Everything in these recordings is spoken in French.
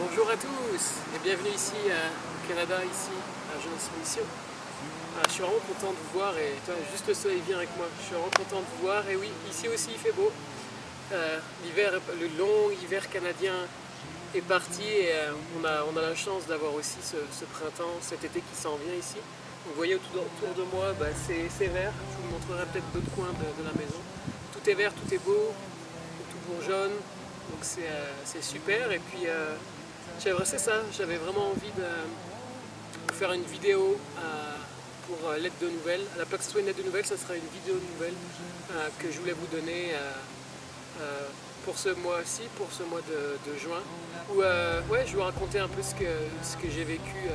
Bonjour à tous et bienvenue ici au Canada, ici à Jeunesse en Mission. Je suis vraiment content de vous voir et toi, juste le soleil vient avec moi. Je suis vraiment content de vous voir et oui, ici aussi il fait beau. Le long hiver canadien est parti et on a la chance d'avoir aussi ce printemps, cet été qui s'en vient ici. Vous voyez autour de moi, c'est vert. Je vous montrerai peut-être d'autres coins de la maison. Tout est vert, tout est beau, tout bourgeonne. Donc c'est super. Et puis c'est ça, j'avais vraiment envie de faire une vidéo pour lettre de nouvelles. À la place que ce soit une lettre de nouvelles, ça sera une vidéo de nouvelles que je voulais vous donner pour ce mois-ci, pour ce mois de juin. Où je vais vous raconter un peu ce que j'ai vécu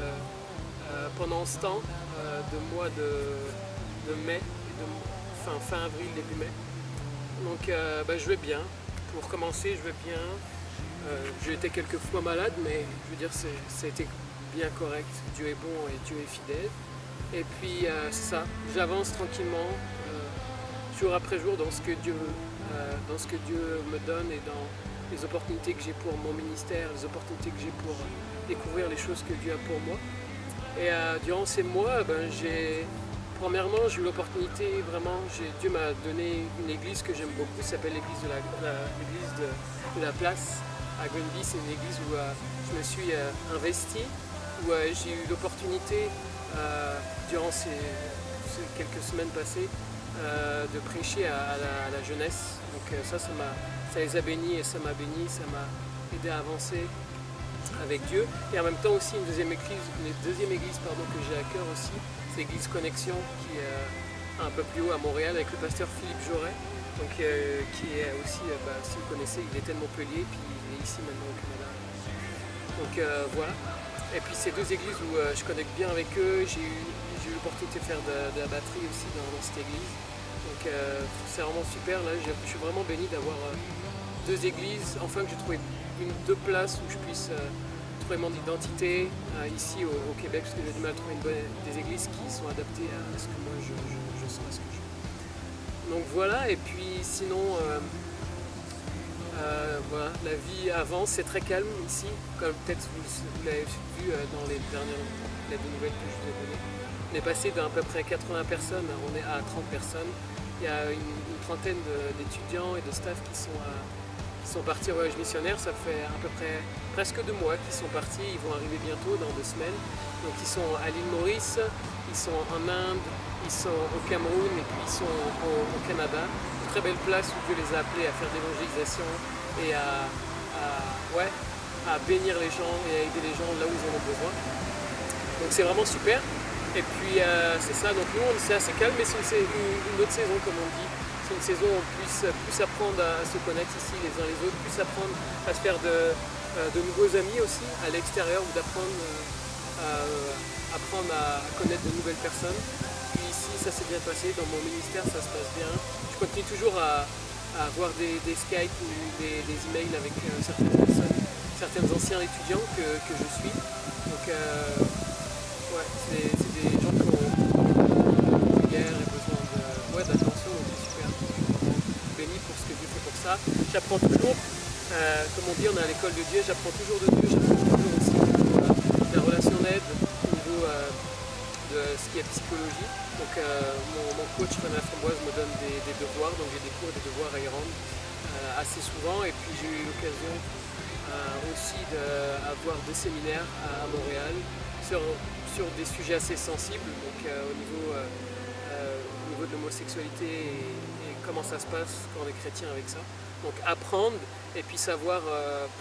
pendant ce temps de mois de mai, fin avril, début mai. Donc je vais bien. Pour commencer, je vais bien. J'ai été quelques fois malade, mais je veux dire, ça a été bien correct. Dieu est bon et Dieu est fidèle. Et puis, c'est ça, j'avance tranquillement, jour après jour, dans ce que Dieu me donne et dans les opportunités que j'ai pour mon ministère, les opportunités que j'ai pour découvrir les choses que Dieu a pour moi. Et durant ces mois, premièrement, j'ai eu l'opportunité, vraiment, Dieu m'a donné une église que j'aime beaucoup, ça s'appelle l'église de la place à Grenby. C'est une église où je me suis investi, où j'ai eu l'opportunité, durant ces quelques semaines passées, de prêcher à la jeunesse. Donc ça les a bénis et ça m'a béni, ça m'a aidé à avancer avec Dieu. Et en même temps aussi une deuxième église que j'ai à cœur aussi, c'est l'église Connexion qui est un peu plus haut à Montréal avec le pasteur Philippe Joret, donc, qui est aussi, si vous connaissez, il était de Montpellier puis il est ici maintenant au Canada. Donc voilà. Et puis ces deux églises où je connecte bien avec eux, j'ai eu l'opportunité de faire de la batterie aussi dans cette église. Donc c'est vraiment super, là je suis vraiment béni d'avoir deux églises, enfin que j'ai trouvé deux places où je puisse trouver mon identité ici au Québec, parce que j'ai du mal à trouver des églises qui sont adaptées à ce que moi je sens, à ce que je veux. Donc voilà, et puis sinon, voilà, la vie avance, c'est très calme ici, comme peut-être vous l'avez vu dans les dernières lettres de nouvelles que je vous ai données. On est passé d'à peu près 80 personnes, on est à 30 personnes. Il y a une trentaine d'étudiants et de staff qui sont partis en voyage missionnaire. Ça fait à peu près presque 2 mois qu'ils sont partis. Ils vont arriver bientôt, dans 2 semaines. Donc ils sont à l'île Maurice, ils sont en Inde, ils sont au Cameroun et puis ils sont au Canada. Une très belle place où Dieu les a appelés à faire de l'évangélisation et à bénir les gens et à aider les gens là où ils en ont besoin. Donc c'est vraiment super. Et puis c'est ça, donc nous c'est assez calme, mais c'est une autre saison comme on dit. C'est une saison où on puisse plus apprendre à se connaître ici les uns les autres, plus apprendre à se faire de nouveaux amis aussi à l'extérieur, ou d'apprendre à connaître de nouvelles personnes. Puis ici ça s'est bien passé, dans mon ministère ça se passe bien. Je continue toujours à avoir des Skype ou des emails avec certaines personnes, certains anciens étudiants que je suis. Donc c'est des gens qui ont prière et besoin d'attention, donc c'est super. Béni pour ce que Dieu fait pour ça. J'apprends toujours, comme on dit, on est à l'école de Dieu, j'apprends toujours de Dieu, j'apprends toujours aussi au niveau de la relation d'aide, au niveau de ce qui est psychologie. Donc mon coach René Framboise me donne des devoirs, donc j'ai des cours et des devoirs à y rendre assez souvent. Et puis j'ai eu l'occasion aussi d'avoir des séminaires à Montréal sur des sujets assez sensibles, donc au niveau de l'homosexualité et comment ça se passe quand on est chrétien avec ça. Donc apprendre et puis savoir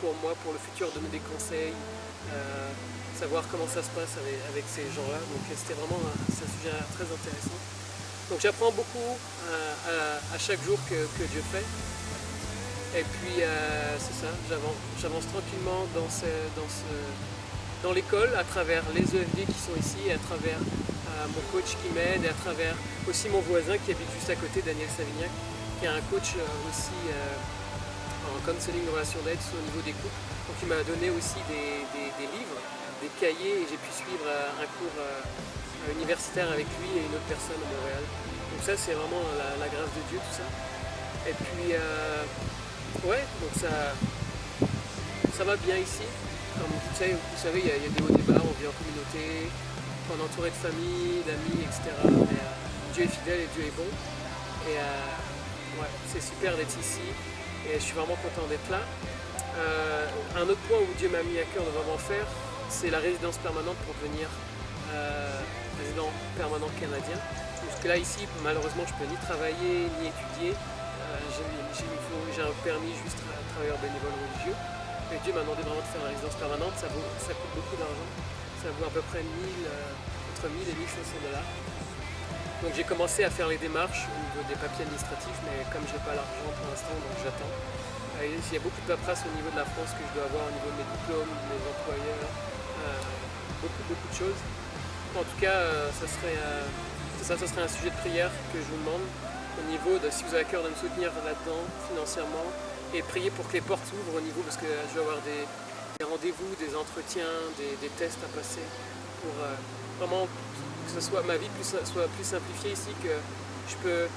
pour moi, pour le futur, donner des conseils, savoir comment ça se passe avec ces gens-là. Donc c'était vraiment un sujet très intéressant. Donc j'apprends beaucoup à chaque jour que Dieu fait. Et puis c'est ça, j'avance tranquillement dans l'école, à travers les EFD qui sont ici, à travers mon coach qui m'aide, et à travers aussi mon voisin qui habite juste à côté, Daniel Savignac, qui est un coach aussi en counseling de relations d'aide au niveau des couples. Donc il m'a donné aussi des livres, des cahiers, et j'ai pu suivre un cours universitaire avec lui et une autre personne à Montréal. Donc ça c'est vraiment la grâce de Dieu, tout ça. Et puis donc ça va bien ici. comme vous savez, il y a des hauts débats, on vit en communauté, on est entouré de famille, d'amis, etc. Mais, Dieu est fidèle et Dieu est bon. Et ouais, c'est super d'être ici et je suis vraiment content d'être là. Un autre point où Dieu m'a mis à cœur de vraiment faire, c'est la résidence permanente pour devenir résident permanent canadien. Jusque là ici, malheureusement, je peux ni travailler ni étudier. J'ai un permis juste travailleur bénévole religieux. Mais Dieu m'a demandé vraiment de faire la résidence permanente. Ça coûte beaucoup d'argent. Ça vaut à peu près entre 1000 et 1500 $. Donc j'ai commencé à faire les démarches au niveau des papiers administratifs, mais comme je n'ai pas l'argent pour l'instant, donc j'attends. Il y a beaucoup de paperasse au niveau de la France que je dois avoir au niveau de mes diplômes, de mes employeurs, beaucoup de choses. En tout cas, ça serait un sujet de prière que je vous demande au niveau de si vous avez à cœur de me soutenir là-dedans financièrement et prier pour que les portes s'ouvrent au niveau, parce que je vais avoir des rendez-vous, des entretiens, des tests à passer pour vraiment que ma vie soit plus simplifiée ici, que je peux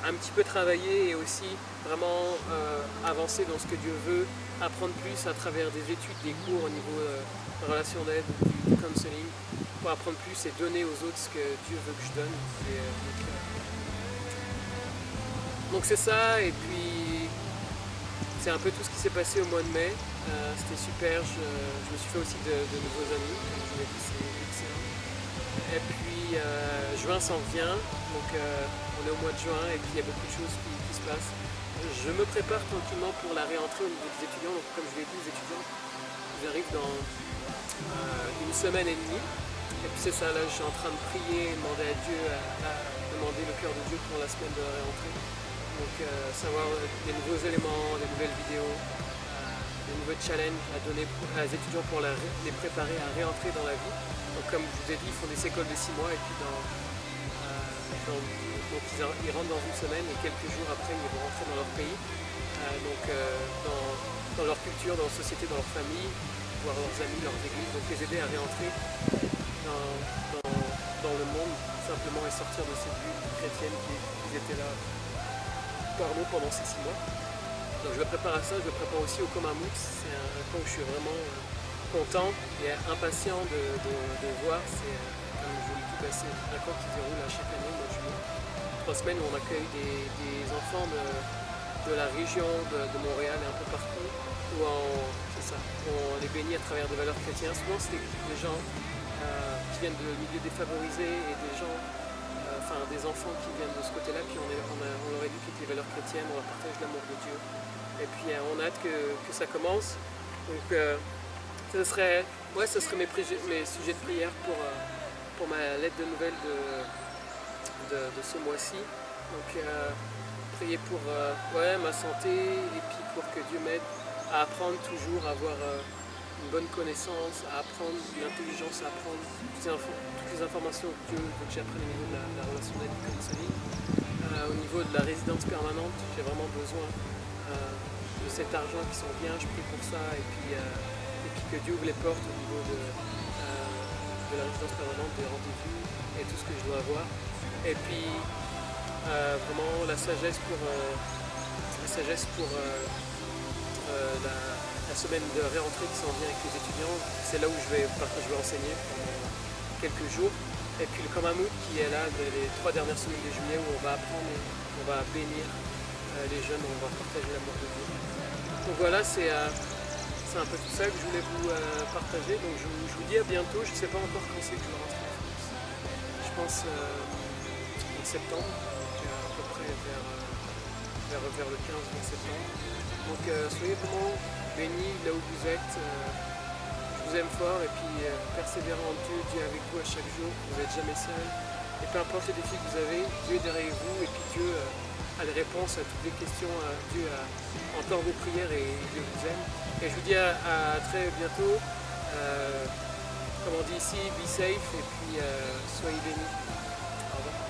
un petit peu travailler et aussi vraiment avancer dans ce que Dieu veut, apprendre plus à travers des études, des cours au niveau de relations d'aide, du counseling, pour apprendre plus et donner aux autres ce que Dieu veut que je donne. Donc c'est ça, et puis c'est un peu tout ce qui s'est passé au mois de mai. C'était super, je me suis fait aussi de nouveaux amis, comme je vous l'ai dit, c'est excellent. Et puis juin s'en vient, donc on est au mois de juin et puis il y a beaucoup de choses qui se passent. Je me prépare tranquillement pour la réentrée au niveau des étudiants, donc comme je l'ai dit, les étudiants, ils arrivent dans une semaine et demie. Et puis c'est ça, là je suis en train de prier, demander à Dieu, demander le cœur de Dieu pour la semaine de la réentrée. Donc savoir des nouveaux éléments, des nouvelles vidéos, des nouveaux challenges à donner aux étudiants pour les préparer à réentrer dans la vie. Donc comme je vous ai dit, ils font des écoles de 6 mois et puis donc ils rentrent dans une semaine et quelques jours après ils vont rentrer dans leur pays, dans leur culture, dans leur société, dans leur famille, voir leurs amis, leurs églises, donc les aider à réentrer dans le monde simplement et sortir de cette bulle chrétienne qui étaient là par nous pendant ces 6 mois. Donc je me prépare à ça, je me prépare aussi au Comamoux, c'est un camp où je suis vraiment content et impatient de voir. C'est, comme je vous l'ai dit, c'est un camp qui se déroule à chaque année, au mois de juillet. 3 semaines où on accueille des enfants de la région de Montréal et un peu partout, où on les bénit à travers des valeurs chrétiennes. Souvent c'est des gens qui viennent de milieux défavorisés et des enfants qui viennent de ce côté-là, puis on leur éduque les valeurs chrétiennes, on leur partage l'amour de Dieu. Et puis on a hâte que ça commence. Donc ce serait mes sujets de prière pour ma lettre de nouvelles de ce mois-ci. Donc prier pour ma santé et puis pour que Dieu m'aide à apprendre toujours, à avoir une bonne connaissance, à apprendre de l'intelligence, à apprendre toutes les informations que Dieu veut que j'apprenne au niveau de la relation d'aide et counseling. Au niveau de la résidence permanente, j'ai vraiment besoin de cet argent qui s'en vient, je prie pour ça et puis que Dieu ouvre les portes au niveau de la résidence permanente, des rendez-vous et tout ce que je dois avoir. Et puis vraiment la sagesse pour la semaine de réentrée qui s'en vient avec les étudiants. C'est là où je vais enseigner pendant quelques jours. Et puis le Comamoux qui est là les 3 dernières semaines de juillet où on va apprendre et on va bénir les jeunes, on va partager l'amour de Dieu. Donc voilà, c'est un peu tout ça que je voulais vous partager. Donc je vous dis à bientôt. Je ne sais pas encore quand c'est que je vais rentrer en France. Je pense en septembre, donc à peu près vers le 15 septembre. Donc soyez vraiment bénis là où vous êtes. Je vous aime fort et puis persévérez en Dieu. Dieu est avec vous à chaque jour. Vous n'êtes jamais seul. Et peu importe les défis que vous avez, Dieu est derrière vous et puis Dieu a les réponses à toutes les questions. Dieu entend vos prières et Dieu vous aime. Et je vous dis à très bientôt. Comme on dit ici, be safe et puis soyez bénis. Au revoir.